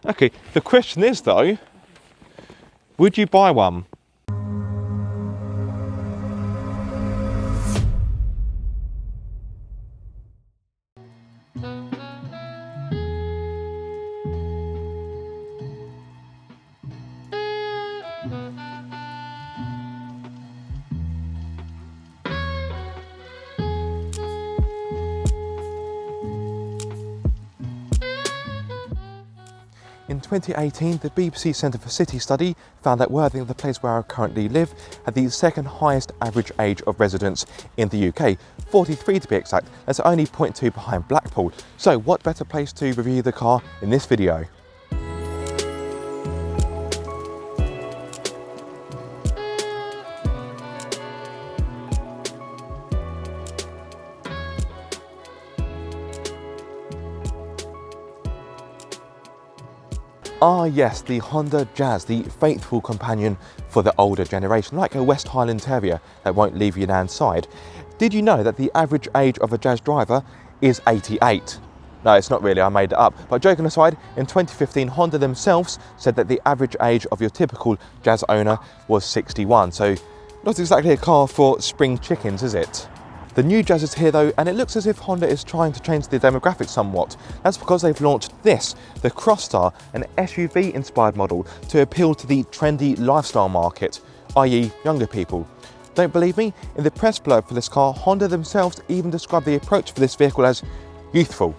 Okay, the question is though, would you buy one? In 2018, the BBC Centre for City Study found that Worthing, the place where I currently live, had the second highest average age of residents in the UK, 43 to be exact. That's only 0.2 behind Blackpool. So what better place to review the car in this video? Ah yes, the Honda Jazz, the faithful companion for the older generation, like a West Highland Terrier that won't leave your nan's side. Did you know that the average age of a Jazz driver is 88? No, it's not really, I made it up. But joking aside, in 2015, Honda themselves said that the average age of your typical Jazz owner was 61. So not exactly a car for spring chickens, is it? The new Jazz is here though, and it looks as if Honda is trying to change the demographic somewhat. That's because they've launched this, the Crosstar, an SUV-inspired model to appeal to the trendy lifestyle market, i.e. younger people. Don't believe me? In the press blurb for this car, Honda themselves even described the approach for this vehicle as youthful.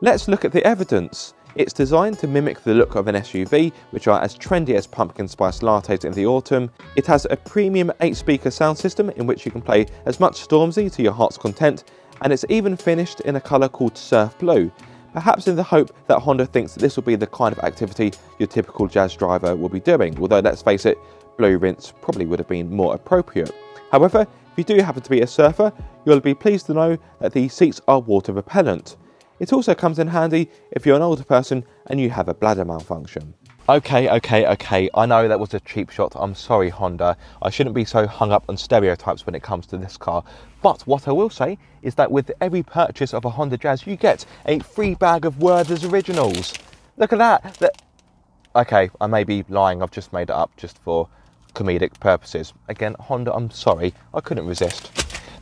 Let's look at the evidence. It's designed to mimic the look of an SUV, which are as trendy as pumpkin spice lattes in the autumn. It has a premium 8-speaker sound system in which you can play as much Stormzy to your heart's content, and it's even finished in a colour called surf blue, perhaps in the hope that Honda thinks that this will be the kind of activity your typical Jazz driver will be doing, although let's face it, blue rinse probably would have been more appropriate. However, if you do happen to be a surfer, you'll be pleased to know that the seats are water repellent. It also comes in handy if you're an older person and you have a bladder malfunction. Okay, I know that was a cheap shot. I'm sorry, Honda. I shouldn't be so hung up on stereotypes when it comes to this car. But what I will say is that with every purchase of a Honda Jazz, you get a free bag of Werther's Originals. Look at that. Okay, I may be lying. I've just made it up just for comedic purposes. Again, Honda, I'm sorry. I couldn't resist.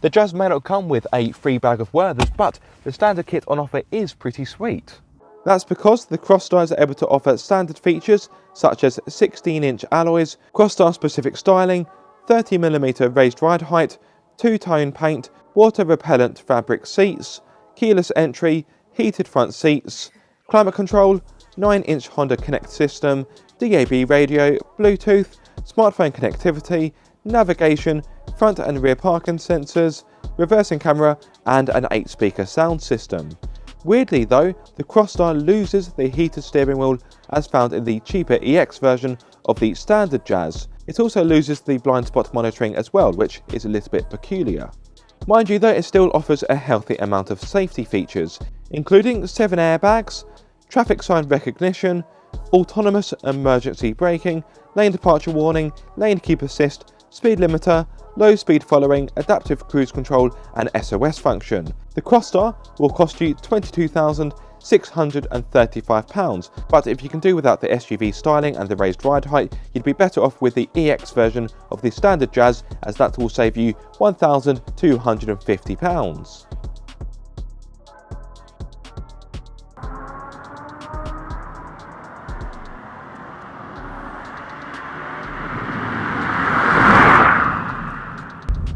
The Jazz may not come with a free bag of Werther's, but the standard kit on offer is pretty sweet. That's because the Crosstar are able to offer standard features such as 16-inch alloys, Crosstar specific styling, 30mm raised ride height, two-tone paint, water repellent fabric seats, keyless entry, heated front seats, climate control, 9-inch Honda Connect system, DAB radio, Bluetooth, smartphone connectivity, navigation, front and rear parking sensors, reversing camera, and an 8-speaker sound system. Weirdly though, the Crosstar loses the heated steering wheel as found in the cheaper EX version of the standard Jazz. It also loses the blind spot monitoring as well, which is a little bit peculiar. Mind you though, it still offers a healthy amount of safety features, including 7 airbags, traffic sign recognition, autonomous emergency braking, lane departure warning, lane keep assist, speed limiter, low speed following, adaptive cruise control and SOS function. The Crosstar will cost you £22,635, but if you can do without the SUV styling and the raised ride height, you'd be better off with the EX version of the standard Jazz, as that will save you £1,250.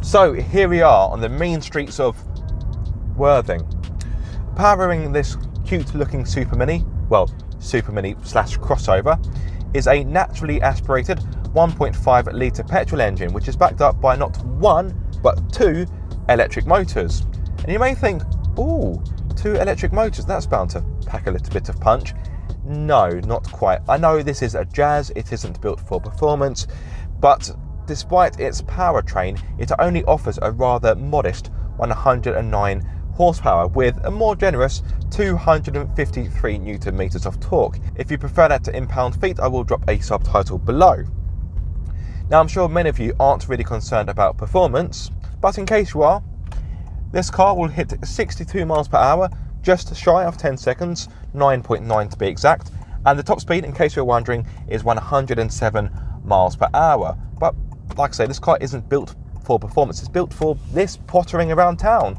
So here we are on the mean streets of Worthing, powering this cute looking supermini, well, supermini slash crossover, is a naturally aspirated 1.5 litre petrol engine, which is backed up by not one, but 2 electric motors. And you may think, ooh, 2 electric motors, that's bound to pack a little bit of punch. No, not quite. I know this is a Jazz, it isn't built for performance, but despite its powertrain, it only offers a rather modest 109 horsepower with a more generous 253 newton meters of torque. If you prefer that to in pound-feet, I will drop a subtitle below. Now, I'm sure many of you aren't really concerned about performance, but in case you are, this car will hit 62 miles per hour just shy of 10 seconds, 9.9 to be exact. And the top speed, in case you're wondering, is 107 miles per hour. But like I say, this car isn't built for performance. It's built for this pottering around town,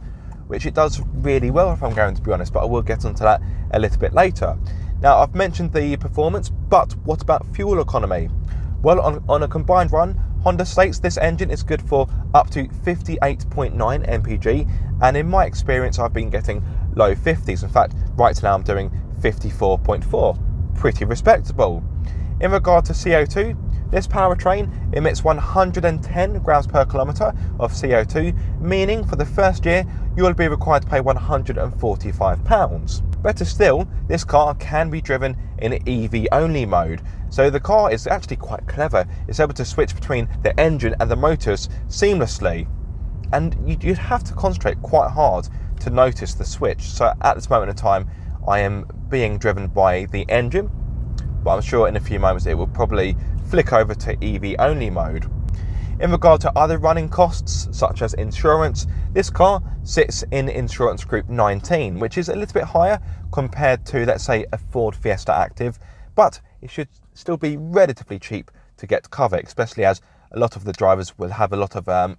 which it does really well, if I'm going to be honest, but I will get onto that a little bit later. Now, I've mentioned the performance, but what about fuel economy? Well, on a combined run, Honda states this engine is good for up to 58.9 mpg, and in my experience, I've been getting low 50s. In fact, right now I'm doing 54.4. Pretty respectable. In regard to CO2, this powertrain emits 110 grams per kilometre of CO2, meaning for the first year you will be required to pay £145. Better still, this car can be driven in EV only mode. So the car is actually quite clever. It's able to switch between the engine and the motors seamlessly. And you'd have to concentrate quite hard to notice the switch. So at this moment in time, I am being driven by the engine, but I'm sure in a few moments it will probably flick over to EV only mode. In regard to other running costs, such as insurance, this car sits in insurance group 19, which is a little bit higher compared to, let's say, a Ford Fiesta Active, but it should still be relatively cheap to get cover, especially as a lot of the drivers will have a lot of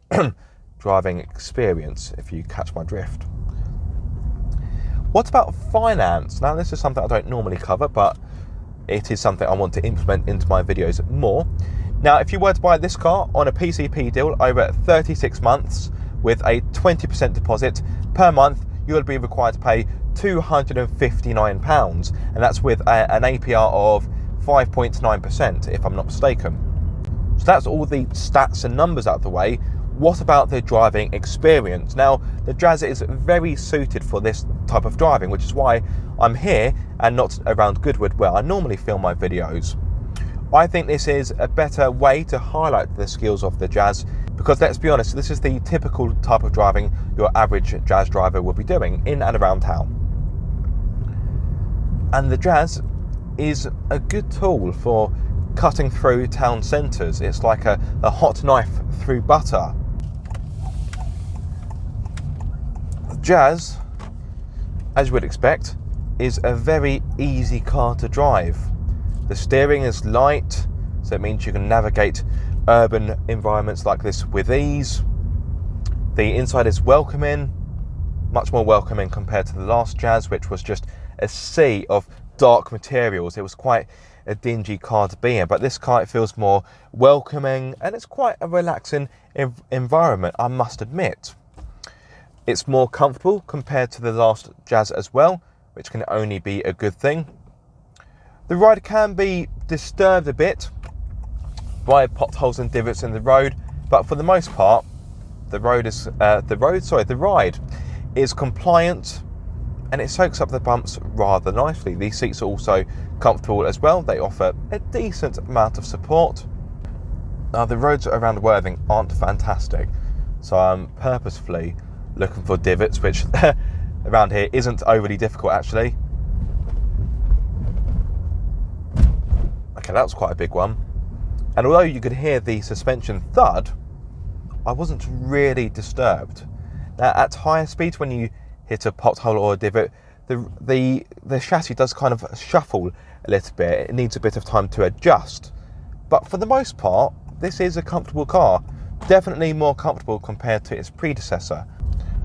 driving experience, if you catch my drift. What about finance? Now, this is something I don't normally cover, but it is something I want to implement into my videos more. Now, if you were to buy this car on a PCP deal over 36 months with a 20% deposit per month, you will be required to pay £259, and that's with an APR of 5.9%, if I'm not mistaken. So that's all the stats and numbers out of the way. What about the driving experience? Now, the Jazz is very suited for this type of driving, which is why I'm here and not around Goodwood, where I normally film my videos. I think this is a better way to highlight the skills of the Jazz, because let's be honest, this is the typical type of driving your average Jazz driver will be doing in and around town. And the Jazz is a good tool for cutting through town centres. It's like a hot knife through butter. The Jazz, as you would expect, is a very easy car to drive. The steering is light, so it means you can navigate urban environments like this with ease. The inside is welcoming, much more welcoming compared to the last Jazz, which was just a sea of dark materials. It was quite a dingy car to be in, but this car, it feels more welcoming, and it's quite a relaxing environment, I must admit. It's more comfortable compared to the last Jazz as well, which can only be a good thing. The ride can be disturbed a bit by potholes and divots in the road, but for the most part, the ride is compliant, and it soaks up the bumps rather nicely. These seats are also comfortable as well. They offer a decent amount of support. Now, the roads around Worthing aren't fantastic, so I'm purposefully looking for divots, which around here isn't overly difficult actually. Okay, that was quite a big one. And although you could hear the suspension thud, I wasn't really disturbed. Now, at higher speeds, when you hit a pothole or a divot, the chassis does kind of shuffle a little bit. It needs a bit of time to adjust. But for the most part, this is a comfortable car. Definitely more comfortable compared to its predecessor.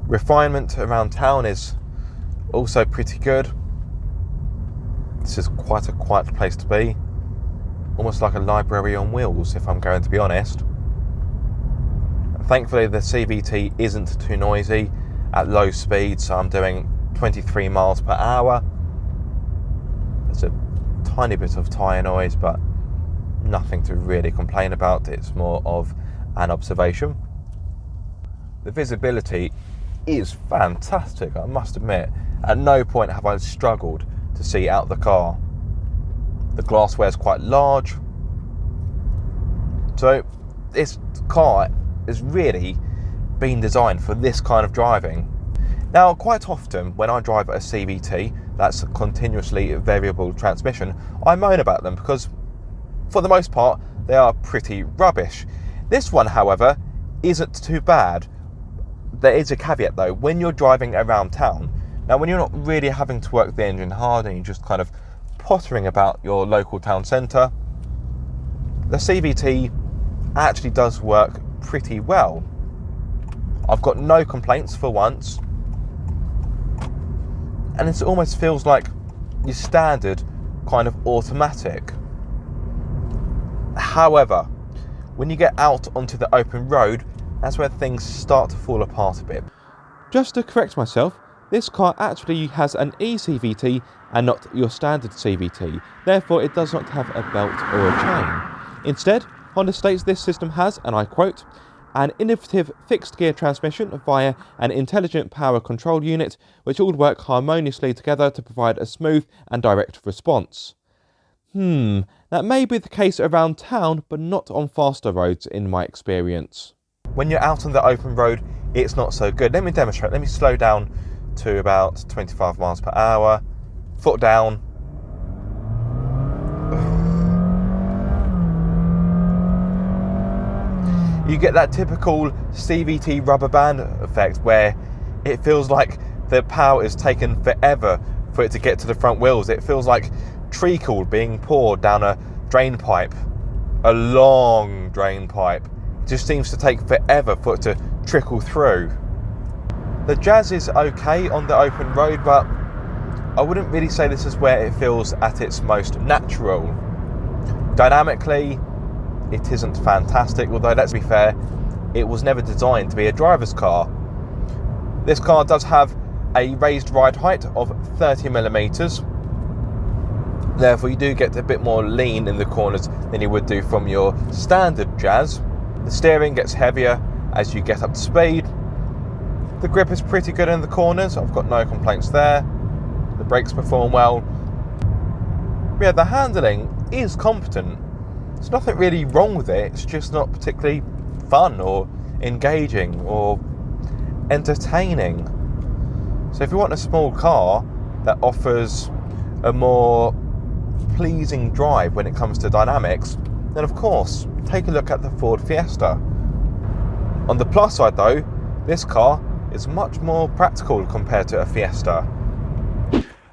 Refinement around town is also pretty good. This is quite a quiet place to be. Almost like a library on wheels, if I'm going to be honest. Thankfully, the CVT isn't too noisy at low speed, so I'm doing 23 miles per hour. There's a tiny bit of tyre noise, but nothing to really complain about. It's more of an observation. The visibility is fantastic, I must admit. At no point have I struggled to see out the car. The glassware is quite large, so this car has really been designed for this kind of driving. Now, quite often when I drive a CVT, that's a continuously variable transmission, I moan about them because for the most part they are pretty rubbish. This one, however, isn't too bad. There is a caveat though. When you're driving around town, Now, when you're not really having to work the engine hard and you're just kind of pottering about your local town centre, the CVT actually does work pretty well. I've got no complaints for once, and it almost feels like your standard kind of automatic. However, when you get out onto the open road, that's where things start to fall apart a bit. Just to correct myself, this car actually has an eCVT and not your standard CVT, therefore it does not have a belt or a chain. Instead, Honda states this system has, and I quote, an innovative fixed gear transmission via an intelligent power control unit which all work harmoniously together to provide a smooth and direct response. That may be the case around town, but not on faster roads in my experience. When you're out on the open road, it's not so good. Let me demonstrate. Let me slow down to about 25 miles per hour, foot down. You get that typical CVT rubber band effect where it feels like the power is taken forever for it to get to the front wheels. It feels like treacle being poured down a drain pipe, a long drain pipe. It just seems to take forever for it to trickle through. The Jazz is okay on the open road, but I wouldn't really say this is where it feels at its most natural. Dynamically, it isn't fantastic, although let's be fair, it was never designed to be a driver's car. This car does have a raised ride height of 30mm, therefore you do get a bit more lean in the corners than you would do from your standard Jazz. The steering gets heavier as you get up to speed. The grip is pretty good in the corners, I've got no complaints there. The brakes perform well. But yeah, the handling is competent. There's nothing really wrong with it, it's just not particularly fun or engaging or entertaining. So if you want a small car that offers a more pleasing drive when it comes to dynamics, then of course, take a look at the Ford Fiesta. On the plus side though, this car is much more practical compared to a Fiesta.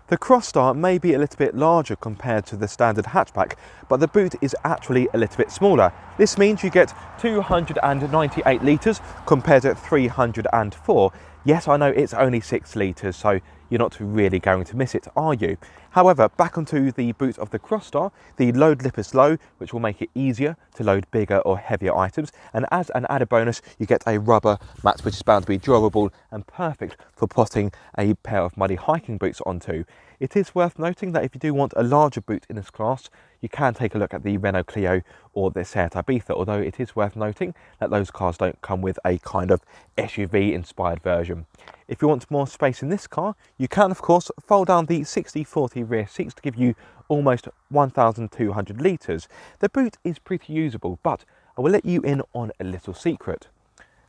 The Crosstar may be a little bit larger compared to the standard hatchback, but the boot is actually a little bit smaller. This means you get 298 litres compared to 304. Yes, I know it's only 6 litres, so you're not really going to miss it, are you? However, back onto the boot of the Crosstar, the load lip is low, which will make it easier to load bigger or heavier items. And as an added bonus, you get a rubber mat, which is bound to be durable and perfect for putting a pair of muddy hiking boots onto. It is worth noting that if you do want a larger boot in this class, you can take a look at the Renault Clio or the Seat Ibiza, although it is worth noting that those cars don't come with a kind of SUV inspired version. If you want more space in this car, you can of course fold down the 60/40 rear seats to give you almost 1,200 litres. The boot is pretty usable, but I will let you in on a little secret.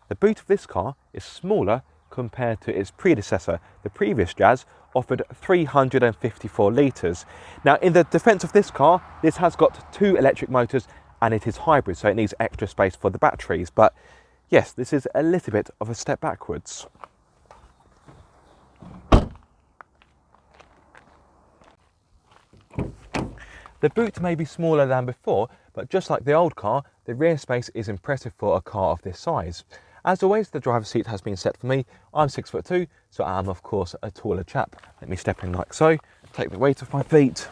The boot of this car is smaller compared to its predecessor. The previous Jazz offered 354 litres. Now, in the defence of this car, this has got 2 electric motors and it is hybrid, so it needs extra space for the batteries. But yes, this is a little bit of a step backwards. The boot may be smaller than before, but just like the old car, the rear space is impressive for a car of this size. As always, the driver's seat has been set for me. I'm 6'2", so I am of course a taller chap. Let me step in like so, take the weight off my feet.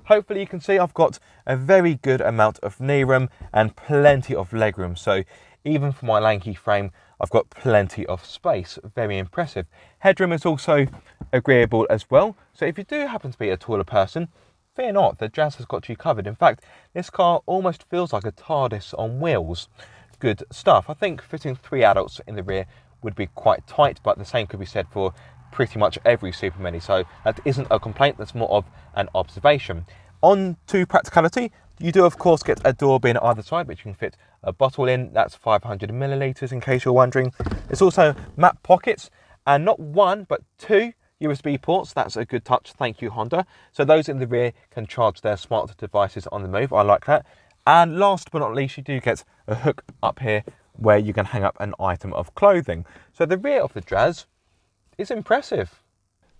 Hopefully you can see I've got a very good amount of knee room and plenty of leg room. So even for my lanky frame, I've got plenty of space. Very impressive. Headroom is also agreeable as well. So if you do happen to be a taller person, fear not, the Jazz has got you covered. In fact, this car almost feels like a TARDIS on wheels. Good stuff. I think fitting 3 adults in the rear would be quite tight, but the same could be said for pretty much every supermini. So that isn't a complaint, that's more of an observation. On to practicality, you do of course get a door bin either side, which you can fit a bottle in. That's 500 millilitres in case you're wondering. There's also map pockets, and not 1 but 2 USB ports. That's a good touch, thank you Honda. So those in the rear can charge their smart devices on the move. I like that. And last but not least, you do get a hook up here where you can hang up an item of clothing. So the rear of the Jazz it's impressive.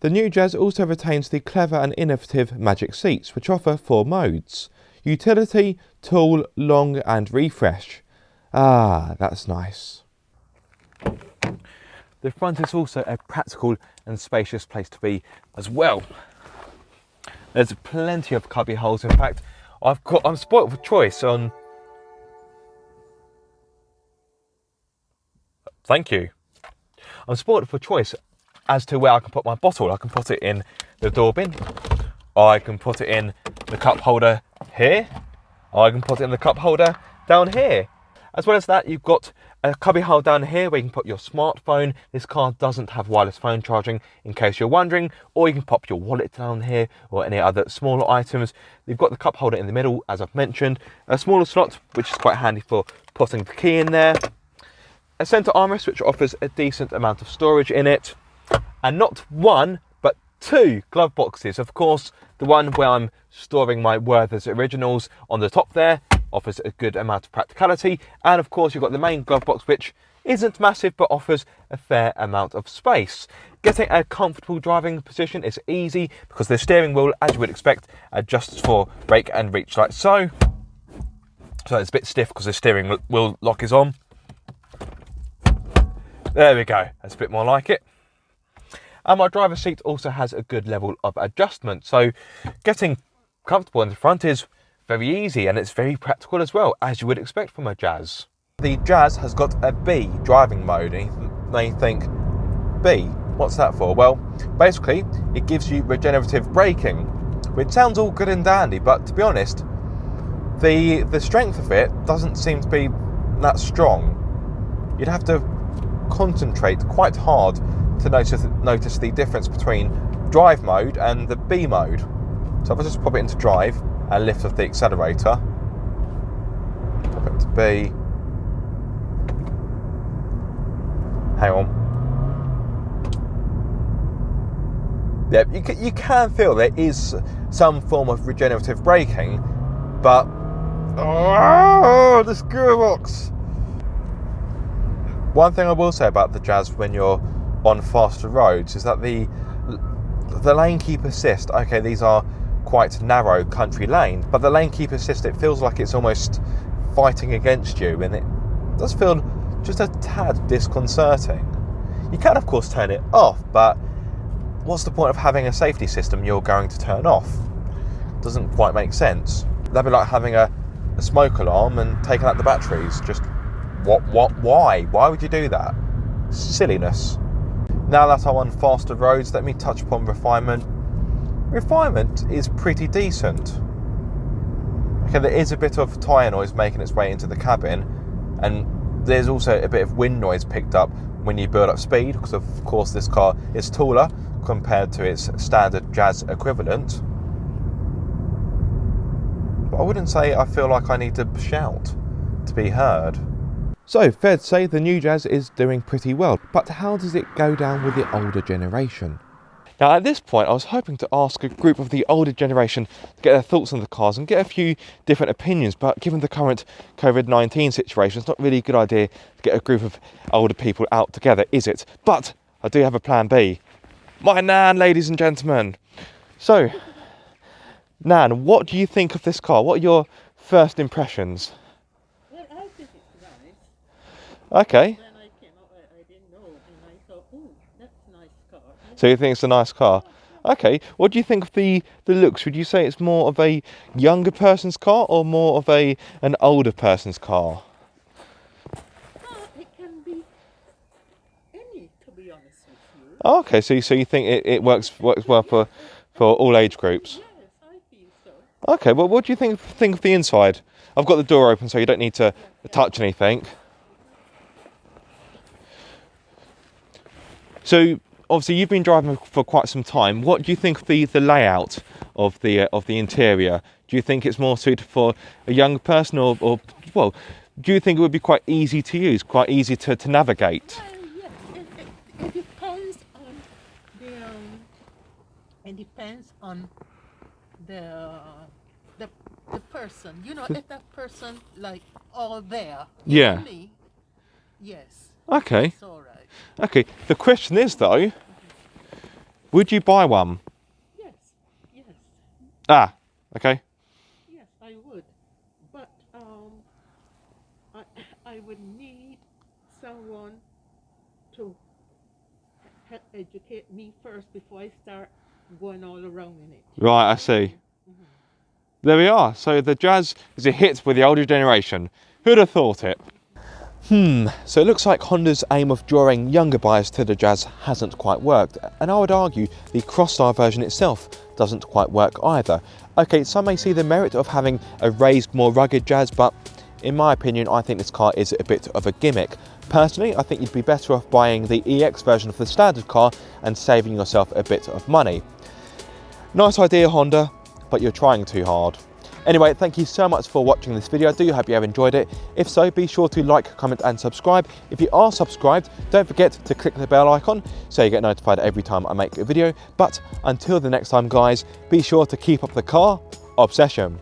The new Jazz also retains the clever and innovative magic seats, which offer 4 modes: utility, tool, long and refresh. Ah, that's nice. The front is also a practical and spacious place to be as well. There's plenty of cubby holes. In fact, I'm spoilt for choice on... Thank you. I'm spoilt for choice as to where I can put my bottle. I can put it in the door bin, or I can put it in the cup holder here, or I can put it in the cup holder down here. As well as that, you've got a cubby hole down here where you can put your smartphone. This car doesn't have wireless phone charging, in case you're wondering, or you can pop your wallet down here or any other smaller items. You've got the cup holder in the middle, as I've mentioned, a smaller slot, which is quite handy for putting the key in there, a centre armrest, which offers a decent amount of storage in it, and not 1, but 2 glove boxes. Of course, the one where I'm storing my Werther's Originals on the top there offers a good amount of practicality, and of course you've got the main glove box, which isn't massive but offers a fair amount of space. Getting a comfortable driving position is easy because the steering wheel, as you would expect, adjusts for brake and reach like so. So it's a bit stiff because the steering wheel lock is on. There we go, that's a bit more like it. And my driver's seat also has a good level of adjustment, so getting comfortable in the front is very easy, and it's very practical as well, as you would expect from a Jazz. The Jazz has got a B driving mode, and you may think, B, what's that for? Well, basically, it gives you regenerative braking, which sounds all good and dandy, but to be honest, the strength of it doesn't seem to be that strong. You'd have to concentrate quite hard to notice the difference between drive mode and the B mode. So if I just pop it into drive and lift off the accelerator, pop it to B, hang on. Yeah, you can feel there is some form of regenerative braking, but the gearbox. One thing I will say about the Jazz when you're on faster roads is that the lane keep assist, okay, these are quite narrow country lanes, but the lane keep assist, it feels like it's almost fighting against you, and it does feel just a tad disconcerting. You can of course turn it off, but what's the point of having a safety system you're going to turn off? Doesn't quite make sense. That'd be like having a smoke alarm and taking out the batteries. Just why would you do that? Silliness. Now that I'm on faster roads, let me touch upon refinement. Refinement is pretty decent. Okay, there is a bit of tyre noise making its way into the cabin, and there's also a bit of wind noise picked up when you build up speed, because of course this car is taller compared to its standard Jazz equivalent. But I wouldn't say I feel like I need to shout to be heard. So, fair to say the new Jazz is doing pretty well, but how does it go down with the older generation? Now at this point I was hoping to ask a group of the older generation to get their thoughts on the cars and get a few different opinions, but given the current COVID-19 situation, it's not really a good idea to get a group of older people out together, is it? But I do have a plan B. My Nan, ladies and gentlemen. So, Nan, what do you think of this car? What are your first impressions? Well, I think it's nice. Okay. When I came out, I didn't know, and I thought, oh, that's a nice car. So you think it's a nice car? Okay. What do you think of the looks? Would you say it's more of a younger person's car or more of an older person's car? It can be any, to be honest with you. Oh, okay. So you think it works well for all age groups? Yes, I feel so. Okay. Well, what do you think of the inside? I've got the door open, so you don't need to touch anything. So obviously you've been driving for quite some time. What do you think of the layout of the interior? Do you think it's more suited for a young person, or well, do you think it would be quite easy to use, quite easy to navigate? Well, yes, it depends on it depends on the person. You know, if that person like all there. Yeah. Me, yes. Okay. It's all right. Okay. The question is though, Would you buy one? Yes, yes, Ah, okay. yes, I would. But I would need someone to educate me first before I start going all around in it. Right, I see. There we are. So the Jazz is a hit with the older generation. Who'd have thought it? So it looks like Honda's aim of drawing younger buyers to the Jazz hasn't quite worked, and I would argue the Crosstar version itself doesn't quite work either. Okay, some may see the merit of having a raised, more rugged Jazz, but in my opinion, I think this car is a bit of a gimmick. Personally, I think you'd be better off buying the EX version of the standard car and saving yourself a bit of money. Nice idea, Honda, but you're trying too hard. Anyway, thank you so much for watching this video. I do hope you have enjoyed it. If so, be sure to like, comment and subscribe. If you are subscribed, don't forget to click the bell icon so you get notified every time I make a video. But until the next time, guys, be sure to keep up the car obsession.